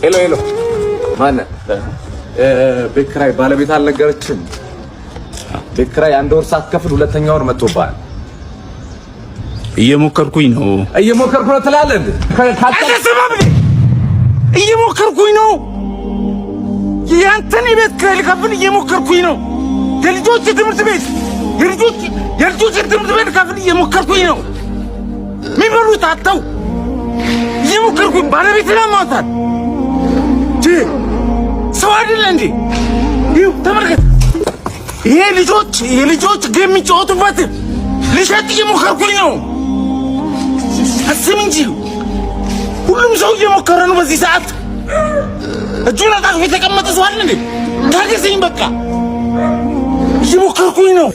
ሄሎ ማነህ? ቤት ኪራይ ባለቤት አልነገረችም? ቤት ኪራይ አንድ ወር ሳትከፍል ሁለተኛ ወር መጥቶብሃል። እየሞከርኩኝ ነው ትላለህ እንዴ? እየሞከርኩኝ ነው። ያንተን ቤት ኪራይ ልከፍል እየሞከርኩኝ ነው። የልጆች ትምህርት ቤት ልከፍል እየሞከርኩኝ ነው። የሚበሉት አጥተው እየሞከርኩኝ ባለቤት ለማውጣት ሰው አይደለ እንዴ? ይኸው ተመልከት። ይሄ ልጆች ጌም የሚጫወቱበት ልሸጥ እየሞከርኩኝ ነው። አስብ እንጂ ሁሉም ሰው እየሞከረ ነው በዚህ ሰዓት። እጁን አጣጥፎ የተቀመጠ ሰው አለ እንዴ? ታገሰኝ በቃ እየሞከርኩኝ ነው።